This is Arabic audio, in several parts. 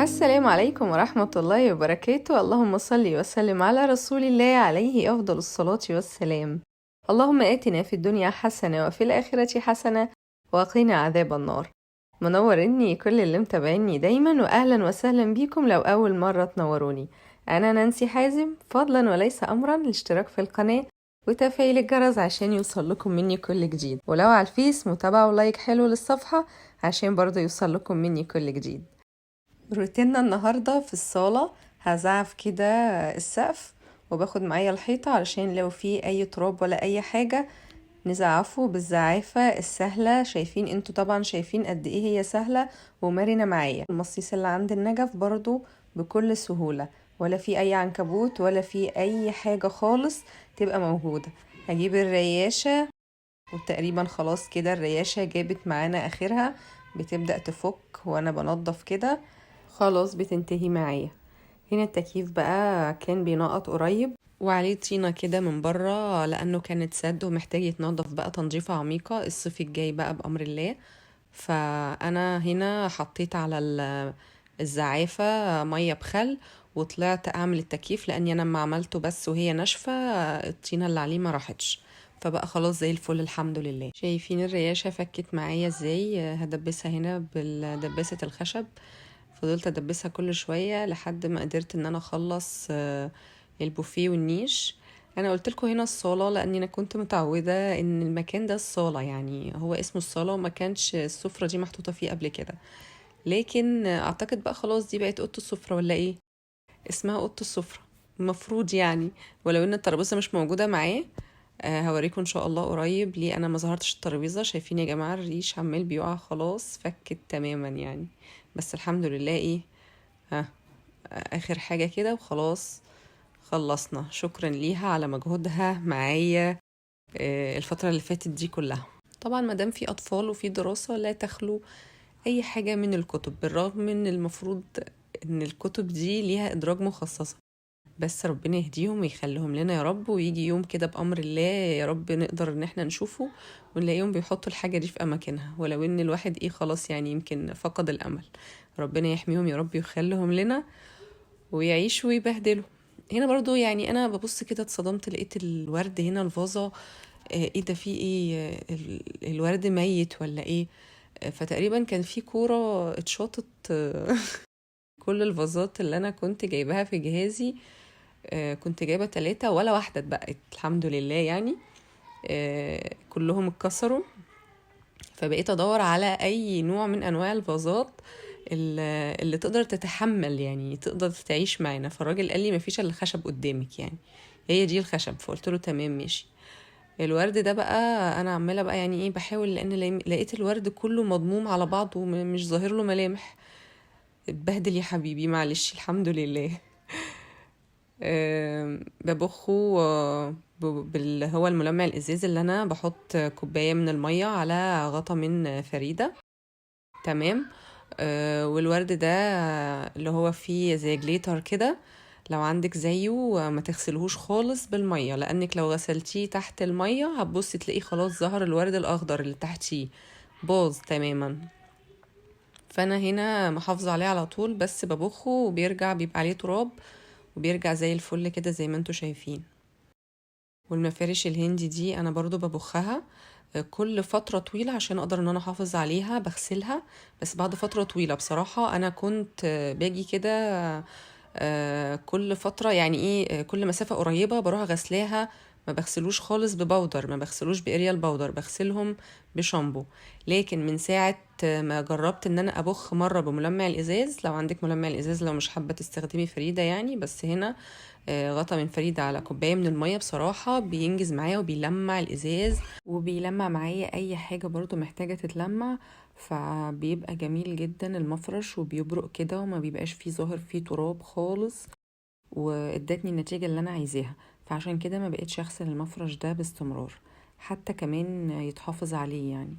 السلام عليكم ورحمة الله وبركاته. اللهم صل وسلم على رسول الله عليه أفضل الصلاة والسلام. اللهم آتنا في الدنيا حسنة وفي الآخرة حسنة وقنا عذاب النار. منورني كل اللي متابعيني دايما، وأهلا وسهلا بيكم لو أول مرة تنوروني. أنا نانسي حازم، فضلا وليس أمرا الاشتراك في القناة وتفعيل الجرس عشان يوصل لكم مني كل جديد، ولو على الفيس متابعة ولايك حلو للصفحة عشان برضه يوصل لكم مني كل جديد. روتيننا النهاردة في الصالة هزعف كده السقف، وباخد معايا الحيطة علشان لو في اي تراب ولا اي حاجة نزعفه بالزعافة السهلة. شايفين انتوا طبعا، شايفين قد ايه هي سهلة ومرنة معايا. المصيص اللي عند النجف برضو بكل سهولة، ولا في اي عنكبوت ولا في اي حاجة خالص تبقى موجودة. هجيب الرياشة، وتقريبا خلاص كده الرياشة جابت معانا اخرها، بتبدأ تفك وانا بنضف كده، خلاص بتنتهي معايا. هنا التكييف بقى كان بينقط قريب وعليه طينة كده من بره لانه كانت سد ومحتاج يتنضف بقى تنظيفة عميقة الصيف الجاي بقى بأمر الله. فانا هنا حطيت على الزعافة مية بخل وطلعت اعمل التكييف، لاني انا لما عملته بس وهي ناشفة الطينة اللي عليه ما راحتش، فبقى خلاص زي الفل الحمد لله. شايفين الرياشة فكت معايا ازاي؟ هدبسها هنا بالدباسة الخشب. فضلت ادبسها كل شوية لحد ما قدرت ان انا اخلص البوفيه والنيش. انا قلت لكم هنا الصالة لاني انا كنت متعودة ان المكان ده الصالة، يعني هو اسمه الصالة وما كانش السفرة دي محطوطة فيه قبل كده. لكن اعتقد بقى خلاص دي بقت اوضة السفرة ولا ايه، اسمها اوضة السفرة المفروض يعني. ولو ان الترابيزة مش موجودة معاه، هوريكم ان شاء الله قريب. ليه انا ما ظهرتش الترابيزة؟ شايفين يا جماعة الريش عمال بيقع، خلاص فكت تماما يعني. بس الحمد لله ايه، ها، اخر حاجة كده وخلاص خلصنا. شكرا ليها على مجهودها معايا الفترة اللي فاتت دي كلها. طبعا مادام في اطفال وفي دراسة لا تخلو اي حاجة من الكتب، بالرغم من المفروض ان الكتب دي ليها ادراج مخصصة، بس ربنا يهديهم ويخليهم لنا يا رب. ويجي يوم كده بأمر الله يا رب نقدر ان احنا نشوفه ونلاقيهم بيحطوا الحاجة دي في اماكنها، ولو ان الواحد ايه خلاص يعني يمكن فقد الامل. ربنا يحميهم يا رب ويخليهم لنا ويعيشوا ويبهدلوا. هنا برضو يعني انا ببص كده اتصدمت، لقيت الورد هنا الفازة ايه ده، في ايه؟ الورد ميت ولا ايه؟ فتقريبا كان في كورة اتشاطت كل الفازات اللي انا كنت جايباها في جهازي، كنت جايبة 3 ولا واحدة اتبقت الحمد لله يعني. كلهم اتكسروا. فبقيت ادور على اي نوع من انواع الفازات اللي تقدر تتحمل يعني تقدر تعيش معانا. فالراجل قال لي مفيش الا الخشب قدامك يعني، هي دي الخشب. فقلت له تمام ماشي. الورد ده بقى انا عماله بقى يعني ايه بحاول، لان لقيت الورد كله مضموم على بعضه ومش ظاهر له ملامح. اتبهدل يا حبيبي، معلش الحمد لله. ببخه هو الملمع الازاز اللي انا بحط كوبايه من الميه على غطا من فريده. تمام. والورد ده اللي هو فيه زي جليتر كده، لو عندك زيه ما تغسلهوش خالص بالميه، لانك لو غسلتيه تحت الميه هتبصي تلاقيه خلاص ظهر الورد الاخضر اللي تحتيه باظ تماما. فانا هنا محافظه عليه على طول، بس ببخه وبيرجع بيبقى عليه تراب وبيرجع زي الفل كده زي ما انتوا شايفين. والمفارش الهندي دي انا برضو ببخها كل فترة طويلة عشان اقدر ان انا احافظ عليها، بغسلها بس بعد فترة طويلة. بصراحة انا كنت باجي كده كل فترة يعني ايه كل مسافة قريبة بروح غسلاها. ما بغسلوش خالص ببودر، ما بغسلوش باريال باودر، بغسلهم بشامبو. لكن من ساعة ما جربت ان انا ابخ مرة بملمع الازاز، لو عندك ملمع الازاز لو مش حابة تستخدمي فريدة يعني، بس هنا غطا من فريدة على كوباية من المية بصراحة بينجز معايا وبيلمع الازاز وبيلمع معايا اي حاجة برضو محتاجة تتلمع. فبيبقى جميل جدا المفرش وبيبرق كده وما بيبقاش فيه ظاهر فيه تراب خالص، وادتني النتيجة اللي انا عايزاها. فعشان كده ما بقيتش اغسل المفرش ده باستمرار، حتى كمان يتحافظ عليه يعني.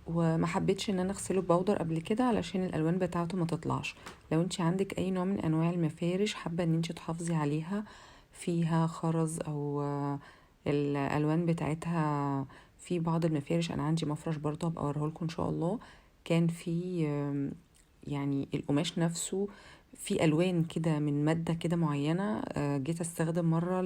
وما حبيتش ان انا اغسله ببودر قبل كده علشان الالوان بتاعته ما تطلعش. لو انت عندك اي نوع من انواع المفارش حابه ان انت تحافظي عليها فيها خرز او الالوان بتاعتها، في بعض المفارش انا عندي مفرش برضه هبقى اوريهولكم ان شاء الله، كان في يعني القماش نفسه في الوان كده من ماده كده معينه. جيت استخدم مره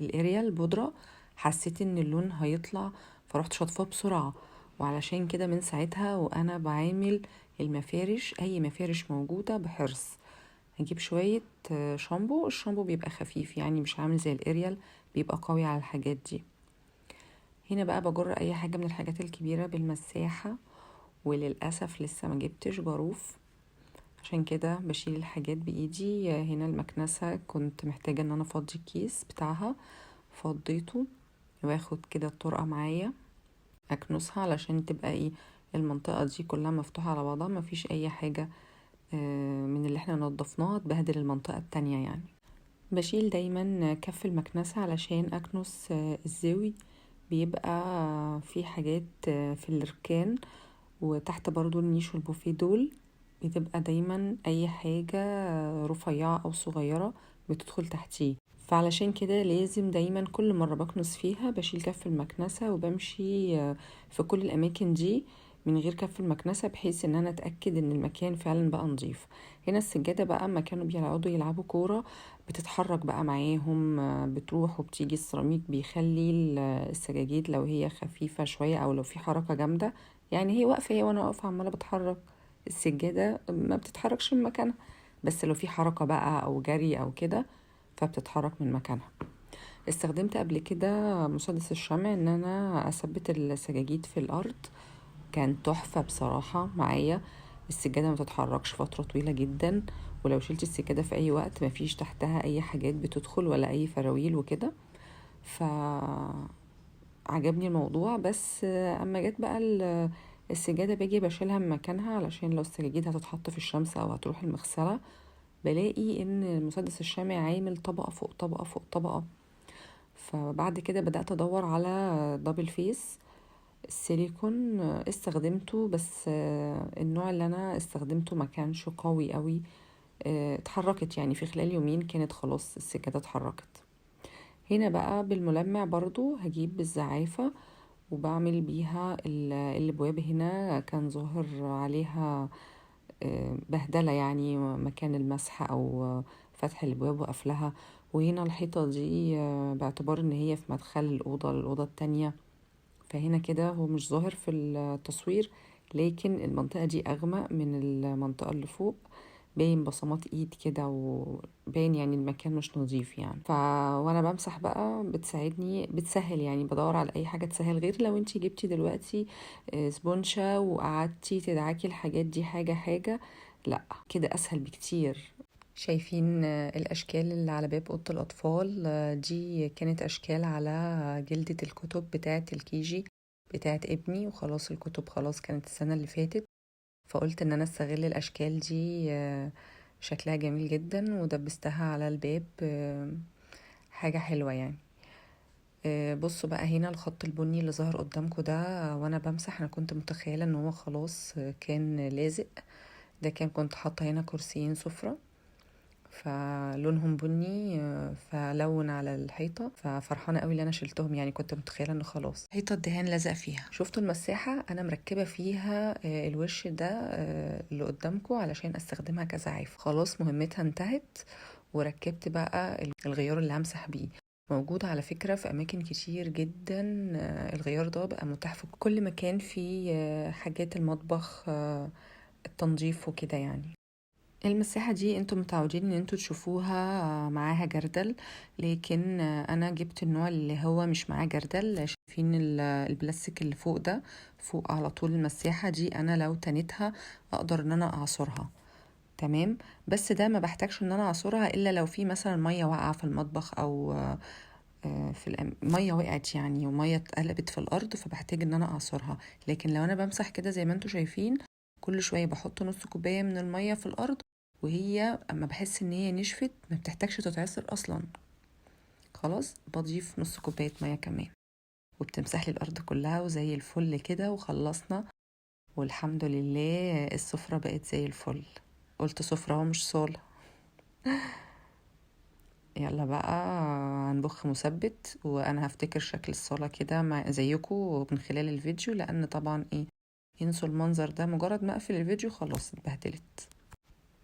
الاريال بودره، حسيت ان اللون هيطلع، فرحت شاطفاه بسرعه. وعلشان كده من ساعتها وانا بعامل المفارش، اي مفارش موجوده بحرص. هجيب شويه شامبو. الشامبو بيبقى خفيف يعني، مش عامل زي الاريال، بيبقى قوي على الحاجات دي. هنا بقى بجر اي حاجه من الحاجات الكبيره بالمساحه، وللاسف لسه ما جبتش جاروف، عشان كده بشيل الحاجات بايدي. هنا المكنسه كنت محتاجه ان انا افضي الكيس بتاعها، فضيته، واخد كده الطرقه معايا اكنسها علشان تبقى ايه، المنطقه دي كلها مفتوحه على بعضها، ما فيش اي حاجه من اللي احنا نضفناها تبهدل المنطقه التانية يعني. بشيل دايما كف المكنسه علشان اكنس الزاوي، بيبقى في حاجات في الركان وتحت برضو النيش والبوفيه دول، بتبقى دايما اي حاجة رفيعة او صغيرة بتدخل تحتيه. فعلشان كده لازم دايما كل مرة بكنس فيها بشيل كف المكنسة وبمشي في كل الاماكن دي من غير كف المكنسة، بحيث ان انا اتأكد ان المكان فعلا بقى نظيف. هنا السجادة بقى اما كانوا بيقعدوا يلعبوا كورة بتتحرك بقى معاهم، بتروح وبتيجي. السيراميك بيخلي السجاجيد لو هي خفيفة شوية او لو في حركة جامدة، يعني هي واقفة، هي وانا واقفة عمالة بتحرك، السجادة ما بتتحركش من مكانها، بس لو في حركة بقى او جري او كده فبتتحرك من مكانها. استخدمت قبل كده مسدس الشمع ان انا اثبت السجاجيد في الارض، كان تحفة بصراحة معايا. السجادة ما تتحركش فترة طويلة جدا، ولو شلت السجادة في اي وقت مفيش تحتها اي حاجات بتدخل ولا اي فراويل وكده، فعجبني الموضوع. بس اما جت بقى السجادة باجي بشيلها من مكانها علشان لو السجاجيد هتتحط في الشمس او هتروح المغسلة، بلاقي ان مسدس الشمع عامل طبقة فوق طبقة فوق طبقة. فبعد كده بدأت ادور على دبل فيس السيليكون، استخدمته، بس النوع اللي انا استخدمته ما كانش قوي قوي. اتحركت يعني في خلال يومين كانت خلاص السجادة اتحركت. هنا بقى بالملمع برضو هجيب بالزعافة وبعمل بيها الابواب. هنا كان ظاهر عليها بهدلة يعني مكان المسح او فتح الابواب وقفلها. وهنا الحيطة دي باعتبار ان هي في مدخل الأوضة التانية، فهنا كده هو مش ظاهر في التصوير، لكن المنطقة دي أغمق من المنطقة اللي فوق، باين بصمات ايد كده وباين يعني المكان مش نظيف يعني. وانا بمسح بقى بتساعدني، بتسهل يعني، بدور على اي حاجة تسهل، غير لو انتي جبتي دلوقتي سبونشة وقعدتي تدعكي الحاجات دي حاجة حاجة، لا كده اسهل بكتير. شايفين الاشكال اللي على باب اوضه الاطفال دي كانت اشكال على جلدة الكتب بتاعه الكيجي بتاعه ابني، وخلاص الكتب خلاص كانت السنة اللي فاتت، فقلت ان انا استغل الاشكال دي، شكلها جميل جدا ودبستها على الباب، حاجة حلوة يعني. بصوا بقى هنا الخط البني اللي ظهر قدامكم ده، وانا بمسح انا كنت متخيلة ان هو خلاص كان لازق. ده كنت حاطة هنا كرسيين سفرة فلونهم بني، فلون على الحيطة، ففرحانة قوي اللي انا شلتهم يعني، كنت متخيلة ان خلاص حيطة الدهان لزق فيها. شفتوا المساحة انا مركبة فيها الوش ده اللي قدامكم علشان استخدمها كزعاف، خلاص مهمتها انتهت. وركبت بقى الغيار اللي همسح بيه، موجود على فكرة في أماكن كتير جدا. الغيار ده بقى متاح في كل مكان في حاجات المطبخ، التنظيف وكده يعني. المساحة دي انتوا متعودين ان انتوا تشوفوها معاها جردل، لكن انا جبت النوع اللي هو مش معاه جردل. شايفين البلاستيك اللي فوق ده، فوق على طول المساحة دي، انا لو تنتها اقدر ان انا اعصرها تمام. بس ده ما بحتاجش ان انا اعصرها الا لو في مثلا مية واقعة في المطبخ، او مية وقعت يعني ومية اتقلبت في الارض، فبحتاج ان انا اعصرها. لكن لو انا بمسح كده زي ما انتوا شايفين، كل شوية بحط نص كوباية من المية في الارض، وهي اما بحس ان هي نشفت ما بتحتاجش تتعصر اصلا، خلاص بضيف نص كوباية مية كمان وبتمسح لي الارض كلها وزي الفل كده. وخلصنا والحمد لله السفرة بقت زي الفل. قلت سفرة ومش صالة. يلا بقى هنبخ مثبت، وانا هفتكر شكل الصالة كده مع زيكم من خلال الفيديو، لان طبعا ايه ينسوا المنظر ده، مجرد ما اقفل الفيديو خلاص اتبهدلت.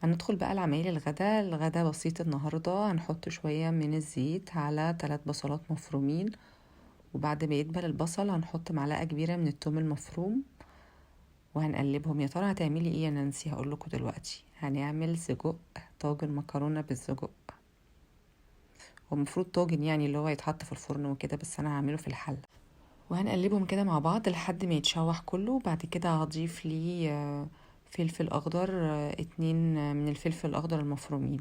هندخل بقى لعمايل الغدا بسيط النهاردة. هنحط شوية من الزيت على 3 بصلات مفرومين، وبعد ما يدبل البصل هنحط معلقة كبيرة من الثوم المفروم وهنقلبهم. يا ترى هتعملي ايه يا نانسي؟ هقولكوا دلوقتي. هنعمل سجق، طاجن مكرونة بالسجق. هو المفروض طاجن يعني اللي هو يتحط في الفرن وكده، بس انا هعمله في الحلة. وهنقلبهم كده مع بعض لحد ما يتشوح كله. بعد كده هضيف ليه فلفل اخضر، 2 من الفلفل الاخضر المفرومين،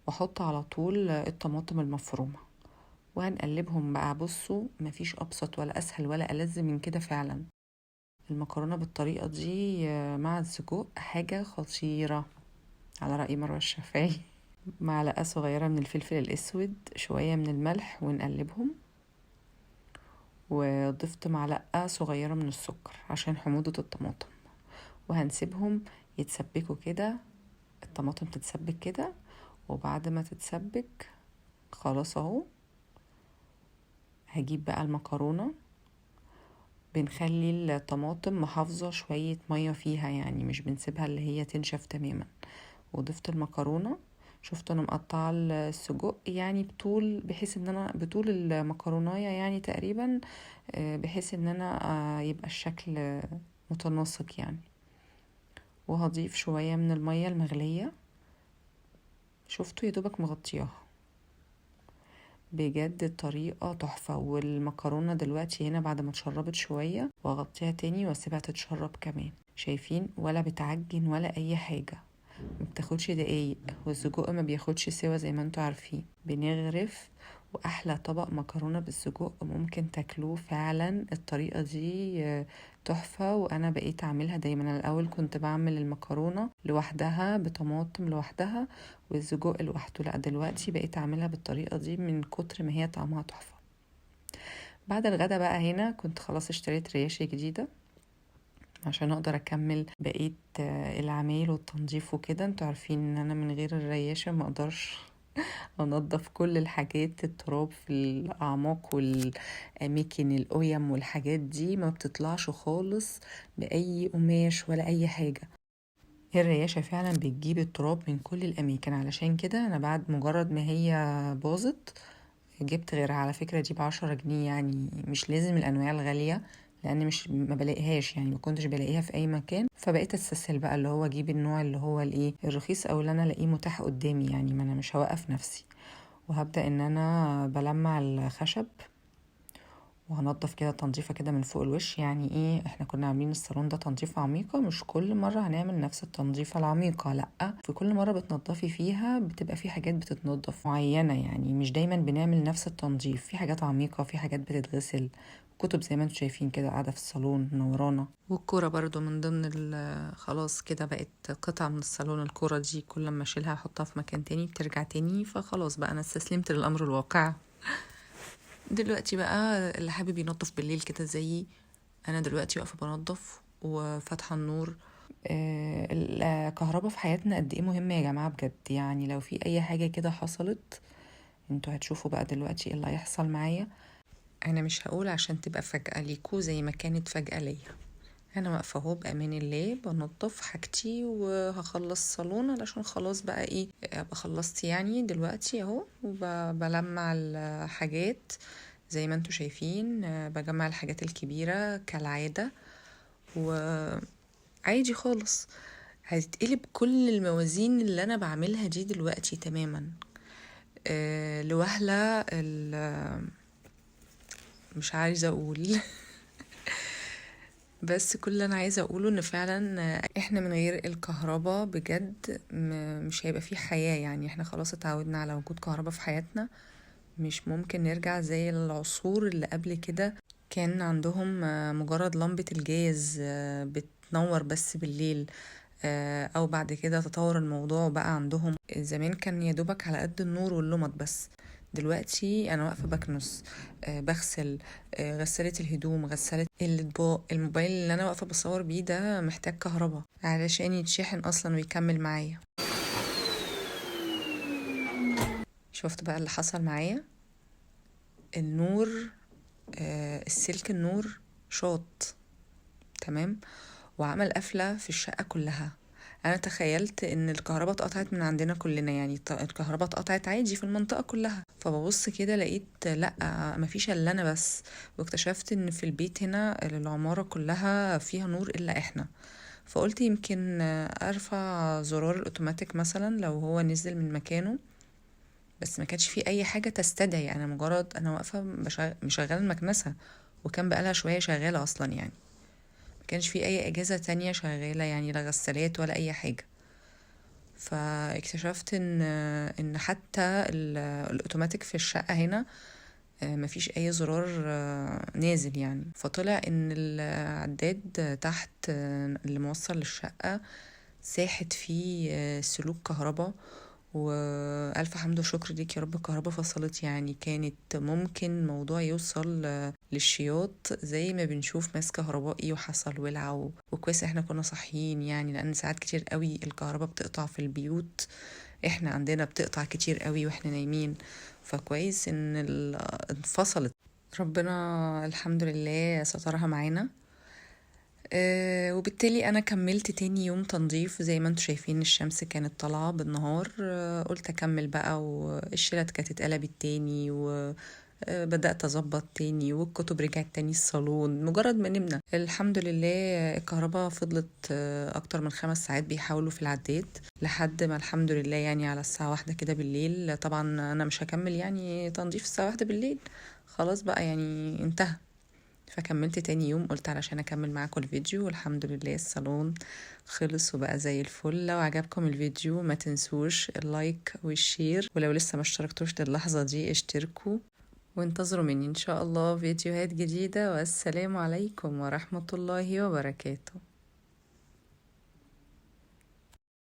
واحط على طول الطماطم المفرومة وهنقلبهم بقى. بصوا مفيش ابسط ولا اسهل ولا ألذ من كده فعلا. المكرونة بالطريقة دي مع السجق حاجة خطيرة على رأي مروة الشافعي. معلقة صغيرة من الفلفل الاسود، شوية من الملح ونقلبهم. وضفت معلقة صغيرة من السكر عشان حموضة الطماطم، وهنسيبهم يتسبكوا كده. الطماطم تتسبك كده، وبعد ما تتسبك خلاص اهو هجيب بقى المكرونة. بنخلي الطماطم محافظة شوية مية فيها، يعني مش بنسيبها اللي هي تنشف تماما. وضفت المكرونة. شفت انا مقطعة السجق يعني بطول، بحيث ان انا بطول المكرونايه يعني تقريبا، بحيث ان انا يبقى الشكل متناسق يعني. وهضيف شوية من المية المغلية. شفتوا يا دوبك مغطياها. بجد الطريقة تحفة. والمكرونة دلوقتي هنا بعد ما اتشربت شوية، واغطيها تاني واسيبها تتشرب كمان. شايفين؟ ولا بتعجن ولا اي حاجة، ما بتاخدش دقايق. والسجق ما بياخدش سوا زي ما انتوا عارفين. بنغرف. واحلى طبق مكرونه بالسجق ممكن تاكلوه فعلا. الطريقه دي تحفه، وانا بقيت اعملها دايما. انا الاول كنت بعمل المكرونه لوحدها بطماطم لوحدها والسجق لوحده، لا دلوقتي بقيت اعملها بالطريقه دي من كتر ما هي طعمها تحفه. بعد الغدا بقى هنا كنت خلاص اشتريت رياشة جديدة عشان اقدر اكمل بقية العمايل والتنظيف وكده. انتوا عارفين ان انا من غير الرياشة ما اقدرش انضف كل الحاجات. التراب في الاعماق والاماكن القيم والحاجات دي ما بتطلعش خالص باي قماش ولا اي حاجة. الرياشة فعلا بتجيب التراب من كل الاماكن. علشان كده انا بعد مجرد ما هي باظت جبت غيرها. على فكرة دي ب10 جنيه، يعني مش لازم الانواع الغالية، لان مش ما بلاقيهاش يعني، ما كنتش بلاقيها في اي مكان. فبقيت استسهل بقى اللي هو اجيب النوع اللي هو الايه الرخيص او اللي انا الاقيه متاح قدامي، يعني ما انا مش هوقف نفسي. وهبدأ ان انا بلمع الخشب وهنضف كده تنظيفة كده من فوق الوش. يعني ايه، احنا كنا عاملين الصالون ده تنظيفة عميقة، مش كل مرة هنعمل نفس التنظيفة العميقة، لأ في كل مرة بتنضفي فيها بتبقى في حاجات بتتنضف معينة، يعني مش دايما بنعمل نفس التنظيف. في حاجات عميقة، في حاجات بتتغسل. كتب زي ما انتم شايفين كده قاعدة في الصالون منورانا. والكورة برضو من ضمن خلاص كده بقت قطعة من الصالون. الكورة دي كل ما اشيلها احطها في مكان تاني بترجع تاني، فخلاص بقى انا استسلمت للامر الواقع. دلوقتي بقى اللي حابب ينظف بالليل كده زيي، انا دلوقتي واقفه بنظف وفاتحه النور. الكهرباء في حياتنا قد ايه مهمه يا جماعه بجد. يعني لو في اي حاجه كده حصلت انتوا هتشوفوا بقى دلوقتي ايه اللي هيحصل معايا. انا مش هقول عشان تبقى فجأة ليكوا زي ما كانت فجأة ليا. انا واقفه اهو بامان الله بنظف حاجتي وهخلص صالون علشان خلاص بقى ايه ابقى خلصت يعني دلوقتي اهو. وبلمع الحاجات زي ما انتوا شايفين. بجمع الحاجات الكبيرة كالعادة وعادي خالص. هتتقلب كل الموازين اللي انا بعملها دي دلوقتي تماما. لوهلة مش عايزة اقول بس كل اللي انا عايزه اقوله ان فعلا احنا من غير الكهرباء بجد مش هيبقى فيه حياه. يعني احنا خلاص اتعودنا على وجود كهرباء في حياتنا، مش ممكن نرجع زي العصور اللي قبل كده كان عندهم مجرد لمبة الجاز بتنور بس بالليل. او بعد كده تطور الموضوع بقى عندهم زمان كان يدوبك على قد النور واللمط بس. دلوقتي انا واقفه بكنس، بغسل، غسالة الهدوم، غسالة الاطباق. الموبايل اللي انا واقفه بصور بيه ده محتاج كهرباء علشان يتشحن اصلا ويكمل معايا. شفت بقى اللي حصل معايا. النور السلك النور شاط تمام، وعمل قفلة في الشقة كلها. انا تخيلت ان الكهرباء اتقطعت من عندنا كلنا، يعني الكهرباء اتقطعت عادي في المنطقة كلها. فببص كده لقيت لا، مفيش الا انا بس. واكتشفت ان في البيت هنا العمارة كلها فيها نور الا احنا. فقلت يمكن ارفع زرار الاوتوماتيك مثلا لو هو نزل من مكانه، بس ما كانش في اي حاجة تستدعي. انا مجرد انا واقفة مشغلة المكنسة، وكان بقالها شوية شغالة اصلا يعني. ما كانش في اي اجهزة تانية شغالة، يعني لا غسالات ولا اي حاجة. فاكتشفت ان حتى الاوتوماتيك في الشقة هنا مفيش اي زرار نازل يعني. فطلع ان العداد تحت اللي موصل للشقة ساحت فيه سلوك كهرباء. وألف حمد وشكر ليك يا رب، الكهرباء فصلت. يعني كانت ممكن الموضوع يوصل للشياط زي ما بنشوف ماس كهربائي وحصل ولعة وكويس احنا كنا صاحيين يعني، لأن ساعات كتير قوي الكهرباء بتقطع في البيوت. احنا عندنا بتقطع كتير قوي واحنا نايمين، فكويس ان انفصلت. ربنا الحمد لله سترها معانا. وبالتالي انا كملت تاني يوم تنظيف. زي ما انتوا شايفين الشمس كانت طالعة بالنهار، قلت اكمل بقى، والشيلات كانت اتقلبت تاني بدأت أظبط تاني، والكتب رجعت تاني الصالون. مجرد ما نمنا الحمد لله الكهرباء فضلت أكتر من 5 ساعات بيحاولوا في العداد، لحد ما الحمد لله يعني على الساعة 1 كده بالليل. طبعا أنا مش هكمل يعني تنظيف الساعة 1 بالليل، خلاص بقى يعني انتهى. فكملت تاني يوم، قلت علشان اكمل معاكم الفيديو. والحمد لله الصالون خلص وبقى زي الفل. لو عجبكم الفيديو ما تنسوش اللايك والشير، ولو لسه ما اشتركتوش للحظة دي اشتركوا، وانتظروا مني ان شاء الله فيديوهات جديدة. والسلام عليكم ورحمة الله وبركاته.